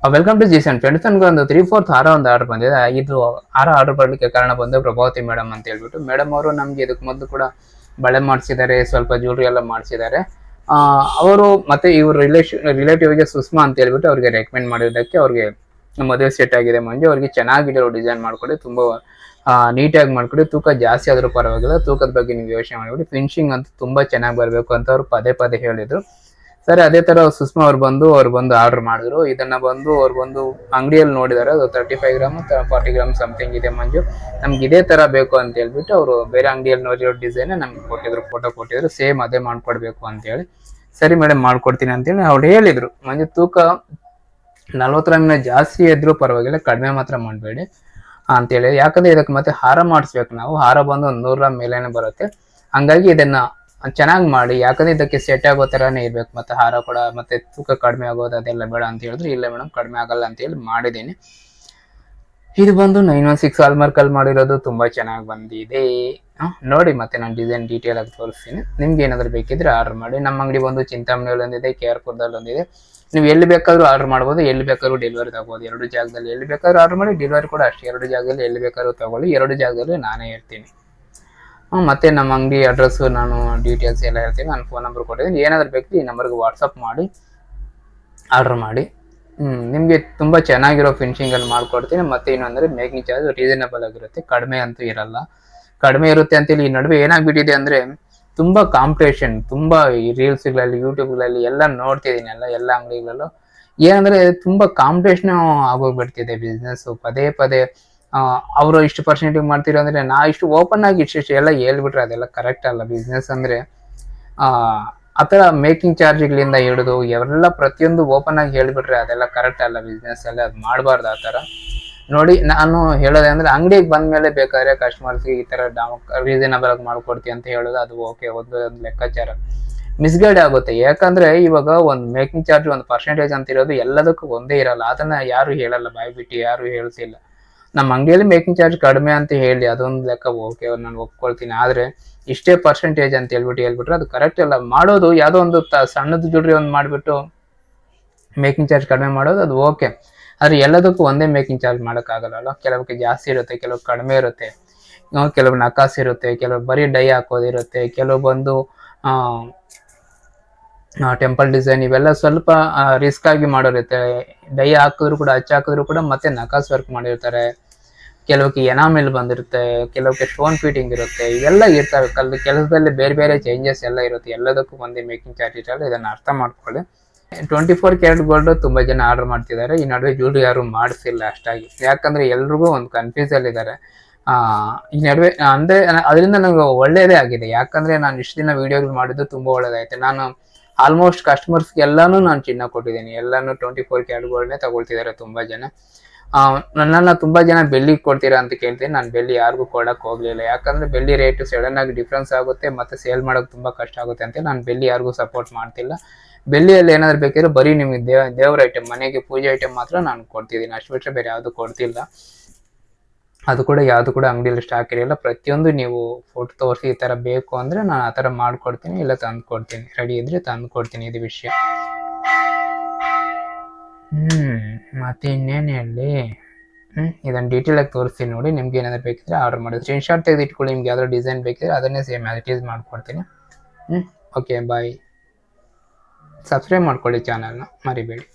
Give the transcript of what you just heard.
Welcome to ಜಿಸನ್ friends. ನನಗೆ ಒಂದು 3/4 ಹಾರ ಒಂದು ಆರ್ಡರ್ ಬಂದಿದೆ. ಇದು ಹಾರ ಆರ್ಡರ್ ಮಾಡಲಿಕ್ಕೆ ಕಾರಣ ಬಂದು ಪ್ರಭಾವತಿ ಮೇಡಮ್ ಅಂತ ಹೇಳ್ಬಿಟ್ಟು. ಮೇಡಮ್ ಅವರು ನಮಗೆ ಇದಕ್ಕೆ ಮೊದಲು ಕೂಡ ಬಳೆ ಮಾಡಿಸಿದ್ದಾರೆ, ಸ್ವಲ್ಪ ಜ್ಯುವೆಲ್ರಿ ಎಲ್ಲ ಮಾಡಿಸಿದ್ದಾರೆ. ಅವರು ಮತ್ತೆ ಇವ್ರ ರಿಲೇಟಿವ್ಗೆ ಸುಷ್ಮಾ ಅಂತ ಹೇಳ್ಬಿಟ್ಟು ಅವ್ರಿಗೆ ರೆಕಮೆಂಡ್ ಮಾಡಿದ್ದಕ್ಕೆ ಅವ್ರಿಗೆ ಮದುವೆ ಸೆಟ್ ಆಗಿದೆ. ಮಂಜು ಅವ್ರಿಗೆ ಚೆನ್ನಾಗಿರೋ ಡಿಸೈನ್ ಮಾಡ್ಕೊಡಿ, ತುಂಬಾ ನೀಟಾಗಿ ಮಾಡ್ಕೊಡಿ, ತೂಕ ಜಾಸ್ತಿ ಆದ್ರೂ ಪರವಾಗಿಲ್ಲ, ತೂಕದ ಬಗ್ಗೆ ನೀವು ಯೋಚನೆ ಮಾಡಿಬಿಡಿ, ಫಿನಿಶಿಂಗ್ ಅಂತ ತುಂಬಾ ಚೆನ್ನಾಗಿ ಬರಬೇಕು ಅಂತ ಅವ್ರು ಪದೇ ಪದೇ ಹೇಳಿದ್ರು. ಸರಿ, ಅದೇ ತರ ಸುಷ್ಮಾ ಅವ್ರು ಬಂದು ಆರ್ಡರ್ ಮಾಡಿದ್ರು. ಇದನ್ನ ಅವ್ರು ಬಂದು ಅಂಗಡಿಯಲ್ಲಿ ನೋಡಿದಾರೆ. ಅದು 35 ಗ್ರಾಮ್ 40 ಗ್ರಾಮ್ ಸಮಥಿಂಗ್ ಇದೆ ಮಂಜು, ನಮ್ಗೆ ಇದೇ ತರ ಬೇಕು ಅಂತ ಹೇಳ್ಬಿಟ್ಟು ಅವರು ಬೇರೆ ಅಂಗಡಿಯಲ್ಲಿ ನೋಡಿರೋ ಡಿಸೈನ್ ನಮ್ಗೆ ಕೊಟ್ಟಿದ್ರು, ಫೋಟೋ ಕೊಟ್ಟಿದ್ರು, ಸೇಮ್ ಅದೇ ಮಾಡ್ಕೊಡ್ಬೇಕು ಅಂತ ಹೇಳಿ. ಸರಿ ಮೇಡಮ್ ಮಾಡ್ಕೊಡ್ತೀನಿ ಅಂತೇಳಿ ಅವ್ರು ಹೇಳಿದ್ರು. ಮಂಜು ತೂಕ 40 ಗ್ರಾಮಿನ ಜಾಸ್ತಿ ಇದ್ರೂ ಪರವಾಗಿಲ್ಲ, ಕಡಿಮೆ ಮಾತ್ರ ಮಾಡಬೇಡಿ ಅಂತೇಳಿ. ಯಾಕಂದ್ರೆ ಇದಕ್ಕೆ ಮತ್ತೆ ಹಾರ ಮಾಡಿಸ್ಬೇಕು ನಾವು. ಹಾರ ಬಂದು 100 ಗ್ರಾಮ್ ಮೇಲೇನೆ ಬರುತ್ತೆ. ಹಂಗಾಗಿ ಇದನ್ನ ಚೆನ್ನಾಗಿ ಮಾಡಿ, ಯಾಕಂದ್ರೆ ಇದಕ್ಕೆ ಸೆಟ್ ಆಗೋ ತರಾನೇ ಇರ್ಬೇಕು. ಮತ್ತೆ ಹಾರ ಕೂಡ ಮತ್ತೆ ತೂಕ ಕಡಿಮೆ ಆಗೋದು ಅದೆಲ್ಲ ಬೇಡ ಅಂತ ಹೇಳಿದ್ರೆ, ಇಲ್ಲ ಮೇಡಮ್ ಕಡಿಮೆ ಆಗಲ್ಲ ಅಂತ ಹೇಳಿ ಮಾಡಿದ್ದೀನಿ. ಇದು ಬಂದು 916 ಹಾಲ್ಮಾರ್ಕ್ ಅಲ್ಲಿ ಮಾಡಿರೋದು, ತುಂಬಾ ಚೆನ್ನಾಗಿ ಬಂದಿದೆ. ನೋಡಿ ಮತ್ತೆ ನಾನು ಡಿಸೈನ್ ಡೀಟೇಲ್ ಆಗಿ ತೋರಿಸ್ತೀನಿ. ನಿಮ್ಗೆ ಏನಾದ್ರು ಬೇಕಿದ್ರೆ ಆರ್ಡರ್ ಮಾಡಿ. ನಮ್ಮ ಅಂಗಡಿ ಬಂದು ಚಿಂತಾಮಣಿಯಲ್ಲಿ ಒಂದಿದೆ, KR-ಪುರದಲ್ಲಿ ಒಂದಿದೆ. ನೀವು ಎಲ್ಲಿ ಬೇಕಾದ್ರೂ ಆರ್ಡರ್ ಮಾಡ್ಬೋದು, ಎಲ್ಲಿ ಬೇಕಾದ್ರೂ ಡೆಲಿವರಿ ತಗೋಬೋದು. 2 ಜಾಗದಲ್ಲಿ ಎಲ್ಲಿ ಬೇಕಾದ್ರೂ ಆರ್ಡರ್ ಮಾಡಿ, ಡೆಲಿವರಿ ಕೂಡ ಅಷ್ಟೇ 2 ಜಾಗದಲ್ಲಿ ಎಲ್ಲಿ ಬೇಕಾದ್ರೂ ತಗೊಳ್ಳಿ. 2 ಜಾಗದಲ್ಲಿ ನಾನೇ ಇರ್ತೀನಿ. ಮತ್ತೆ ನಮ್ಮ ಅಂಗಡಿ ಅಡ್ರೆಸ್ ನಾನು ಡೀಟೇಲ್ಸ್ ಎಲ್ಲ ಹೇಳ್ತೀನಿ. ನಾನು ಫೋನ್ ನಂಬರ್ ಕೊಟ್ಟಿದ್ದೀನಿ. ಏನಾದರೂ ಬೇಕು ಈ ನಂಬರ್ಗೆ ವಾಟ್ಸಪ್ ಮಾಡಿ ಆರ್ಡರ್ ಮಾಡಿ. ನಿಮಗೆ ತುಂಬ ಚೆನ್ನಾಗಿರೋ ಫಿನಿಶಿಂಗಲ್ಲಿ ಮಾಡ್ಕೊಡ್ತೀನಿ. ಮತ್ತೆ ಇನ್ನೊಂದರೆ ಮೇಕಿಂಗ್ ಚಾರ್ಜ್ ರೀಸನಬಲ್ ಆಗಿರುತ್ತೆ, ಕಡಿಮೆ ಅಂತೂ ಇರಲ್ಲ. ಕಡಿಮೆ ಇರುತ್ತೆ ಅಂತೇಳಿ ಈ ನಡುವೆ ಏನಾಗ್ಬಿಟ್ಟಿದೆ ಅಂದರೆ, ತುಂಬ ಕಾಂಪಿಟೇಷನ್, ತುಂಬ ಈ ರೀಲ್ಸ್ಗಳಲ್ಲಿ ಯೂಟ್ಯೂಬ್ಗಳಲ್ಲಿ ಎಲ್ಲ ನೋಡ್ತಿದ್ದೀನಿ, ಎಲ್ಲ ಅಂಗಡಿಗಳಲ್ಲೂ ಏನಂದರೆ ತುಂಬ ಕಾಂಪಿಟೇಷನ್ ಆಗೋಗ್ಬಿಡ್ತಿದೆ ಬಿಸ್ನೆಸ್ಸು. ಪದೇ ಪದೇ ಅವರು ಇಷ್ಟು ಪರ್ಸೆಂಟಿಗೆ ಮಾಡ್ತೀರ ಅಂದರೆ, ನಾ ಇಷ್ಟು ಓಪನ್ ಆಗಿ ಇಷ್ಟು ಎಲ್ಲ ಹೇಳ್ಬಿಟ್ರೆ ಅದೆಲ್ಲ ಕರೆಕ್ಟ್ ಅಲ್ಲ. ಬಿಸ್ನೆಸ್ ಅಂದರೆ ಆ ಥರ ಮೇಕಿಂಗ್ ಚಾರ್ಜ್ಗಳಿಂದ ಹಿಡಿದು ಎಲ್ಲ ಪ್ರತಿಯೊಂದು ಓಪನ್ ಆಗಿ ಹೇಳ್ಬಿಟ್ರೆ ಅದೆಲ್ಲ ಕರೆಕ್ಟ್ ಅಲ್ಲ. ಬಿಸ್ನೆಸ್ ಎಲ್ಲ ಅದು ಮಾಡಬಾರ್ದು ಆ ಥರ. ನೋಡಿ, ನಾನು ಹೇಳೋದೆ ಅಂದರೆ, ಅಂಗಡಿಗೆ ಬಂದ ಮೇಲೆ ಬೇಕಾದ್ರೆ ಕಸ್ಟಮರ್ಸ್ಗೆ ಈ ಥರ ರೀಸನಬಲ್ ಆಗಿ ಮಾಡ್ಕೊಡ್ತೀವಿ ಅಂತ ಹೇಳೋದು ಅದು ಓಕೆ, ಒಂದು ಲೆಕ್ಕಾಚಾರ. ಮಿಸ್ಗೈಡ್ ಆಗುತ್ತೆ. ಯಾಕಂದ್ರೆ ಇವಾಗ ಒಂದು ಮೇಕಿಂಗ್ ಚಾರ್ಜ್ ಒಂದು ಪರ್ಸೆಂಟೇಜ್ ಅಂತ ಇರೋದು ಎಲ್ಲದಕ್ಕೂ ಒಂದೇ ಇರಲ್ಲ. ಅದನ್ನ ಯಾರು ಹೇಳಲ್ಲ, ಬಾಯ್ಬಿಟ್ಟು ಯಾರು ಹೇಳ್ತಿಲ್ಲ. ನಮ್ಮ ಅಂಗಡಿಯಲ್ಲಿ ಮೇಕಿಂಗ್ ಚಾರ್ಜ್ ಕಡಿಮೆ ಅಂತ ಹೇಳಿ ಅದೊಂದು ಲೆಕ್ಕ ಓಕೆ, ನಾನು ಒಪ್ಕೊಳ್ತೀನಿ. ಆದ್ರೆ ಇಷ್ಟೇ ಪರ್ಸೆಂಟೇಜ್ ಅಂತ ಹೇಳ್ಬಿಟ್ರೆ ಅದು ಕರೆಕ್ಟ್ ಅಲ್ಲ. ಮಾಡೋದು ಯಾವುದೋ ಒಂದು ಸಣ್ಣದು ಜ್ಯುವೆಲ್ರಿ ಒಂದು ಮಾಡಿಬಿಟ್ಟು ಮೇಕಿಂಗ್ ಚಾರ್ಜ್ ಕಡಿಮೆ ಮಾಡೋದು ಅದು ಓಕೆ. ಆದ್ರೆ ಎಲ್ಲದಕ್ಕೂ ಒಂದೇ ಮೇಕಿಂಗ್ ಚಾರ್ಜ್ ಮಾಡೋಕ್ಕಾಗಲ್ಲ. ಕೆಲವಕ್ಕೆ ಜಾಸ್ತಿ ಇರುತ್ತೆ, ಕೆಲವು ಕಡಿಮೆ ಇರುತ್ತೆ, ಕೆಲವು ನಕಾಸ್ ಇರುತ್ತೆ, ಕೆಲವು ಬರೀ ಡೈ ಹಾಕೋದಿರುತ್ತೆ, ಕೆಲವು ಬಂದು ಟೆಂಪಲ್ ಡಿಸೈನ್ ಇವೆಲ್ಲ ಸ್ವಲ್ಪ ರಿಸ್ಕ್ ಆಗಿ ಮಾಡೋರಿರುತ್ತೆ. ಡೈ ಹಾಕಿದ್ರು ಕೂಡ, ಹಚ್ಚ ಹಾಕಿದ್ರು ಕೂಡ ಮತ್ತೆ ನಕಾಸ್ ವರ್ಕ್ ಮಾಡಿರ್ತಾರೆ. ಕೆಲವಕ್ಕೆ ಎನಾಮೆಲ್ ಬಂದಿರುತ್ತೆ, ಕೆಲವಕ್ಕೆ ಸ್ಟೋನ್ ಫಿಟ್ಟಿಂಗ್ ಇರುತ್ತೆ, ಇವೆಲ್ಲ ಇರ್ತವೆ. ಕೆಲಸದಲ್ಲಿ ಬೇರೆ ಬೇರೆ ಚೇಂಜಸ್ ಎಲ್ಲ ಇರುತ್ತೆ. ಎಲ್ಲದಕ್ಕೂ ಒಂದೇ ಮೇಕಿಂಗ್ ಚಾರ್ಜ್ ಇರಲ್ಲ, ಇದನ್ನ ಅರ್ಥ ಮಾಡ್ಕೊಳ್ಳಿ. 24 ಕ್ಯಾರೆಟ್ ಗೋಲ್ಡ್ ತುಂಬಾ ಜನ ಆರ್ಡರ್ ಮಾಡ್ತಿದ್ದಾರೆ. ಈ ನಡುವೆ ಜ್ಯುವೆಲ್ರಿ ಯಾರು ಮಾಡಿಸಿಲ್ಲ ಅಷ್ಟಾಗಿ, ಯಾಕಂದ್ರೆ ಎಲ್ರಿಗೂ ಒಂದು ಕನ್ಫ್ಯೂಸ್ ಅಲ್ಲಿ ಇದ್ದಾರೆ. ಈ ನಡುವೆ ಅಂದ್ರೆ ಅದರಿಂದ ನನಗೆ ಒಳ್ಳೇದೇ ಆಗಿದೆ. ಯಾಕಂದ್ರೆ ನಾನು ಇಷ್ಟು ದಿನ ವಿಡಿಯೋಗಳು ಮಾಡಿದ್ದು ತುಂಬಾ ಒಳ್ಳೇದಾಯ್ತು. ನಾನು ಆಲ್ಮೋಸ್ಟ್ ಕಸ್ಟಮರ್ಸ್ಗೆ ಎಲ್ಲಾನು ನಾನು ಚಿನ್ನ ಕೊಟ್ಟಿದ್ದೀನಿ. ಎಲ್ಲಾನು 24 ಕ್ಯಾರೆಟ್ ಗೋಲ್ಡ್ನೇ ತಗೊಳ್ತಿದ್ದಾರೆ ತುಂಬಾ ಜನ. ನನ್ನನ್ನ ತುಂಬಾ ಜನ ಬೆಳ್ಳಿ ಕೊಡ್ತೀರಾ ಅಂತ ಕೇಳ್ತೀನಿ. ನಾನು ಬೆಳ್ಳಿ ಯಾರಿಗೂ ಕೊಡಕ್ ಹೋಗ್ಲಿಲ್ಲ. ಯಾಕಂದ್ರೆ ಬೆಳ್ಳಿ ರೇಟ್ ಸಡನ್ ಆಗಿ ಡಿಫ್ರೆನ್ಸ್ ಆಗುತ್ತೆ, ಮತ್ತೆ ಸೇಲ್ ಮಾಡೋಕೆ ತುಂಬಾ ಕಷ್ಟ ಆಗುತ್ತೆ ಅಂತ ನಾನು ಬೆಳ್ಳಿ ಯಾರಿಗೂ ಸಪೋರ್ಟ್ ಮಾಡ್ತಿಲ್ಲ. ಬೆಳ್ಳಿಯಲ್ಲಿ ಏನಾದ್ರು ಬೇಕಿದ್ರೆ ಬರೀ ನಿಮಗೆ ದೇವ್ರ ಐಟಮ್, ಮನೆಗೆ ಪೂಜೆ ಐಟಮ್ ಮಾತ್ರ ನಾನು ಕೊಡ್ತಿದ್ದೀನಿ. ಅಷ್ಟು ಬಿಟ್ಟರೆ ಬೇರೆ ಯಾವುದು ಕೊಡ್ತಿಲ್ಲ. ಅದು ಕೂಡ ಯಾವುದು ಕೂಡ ಅಂಗಡಿಯಲ್ಲಿ ಸ್ಟಾಕ್ ಇರಲ್ಲ. ಪ್ರತಿಯೊಂದು ನೀವು ಫೋಟೋ ತೋರಿಸಿ ಈ ತರ ಬೇಕು ಅಂದ್ರೆ ನಾನು ಆ ತರ ಮಾಡ್ಕೊಡ್ತೀನಿ, ಇಲ್ಲ ತಂದು ಕೊಡ್ತೀನಿ. ರೆಡಿ ಇದ್ರೆ ತಂದು ಕೊಡ್ತೀನಿ. ಇದು ವಿಷಯ. ಮತ್ತೆ ಇನ್ನೇನು ಹೇಳಿ, ಇದನ್ನ ಡೀಟೇಲ್ ಆಗಿ ತೋರಿಸ್ತೀನಿ ನೋಡಿ. ನಿಮ್ಗೆ ಏನಾದ್ರು ಬೇಕಿದ್ರೆ ಆರ್ಡರ್ ಮಾಡಿ, ಸ್ಕ್ರೀನ್ ಶಾಟ್ ತೆಗೆದು ಇಟ್ಕೊಳ್ಳಿ. ನಿಮ್ಗೆ ಯಾವ್ದಾದ್ರು ಡಿಸೈನ್ ಬೇಕಿದ್ರೆ ಅದನ್ನೇ ಸೇಮ್ ಆಸ್ ಇಟ್ ಈಸ್ ಮಾಡ್ಕೊಡ್ತೀನಿ. ಓಕೆ, ಬಾಯ್. ಸಬ್ಸ್ಕ್ರೈಬ್ ಮಾಡ್ಕೊಳ್ಳಿ ಚಾನಲ್ನ, ಮರಿಬೇಡಿ.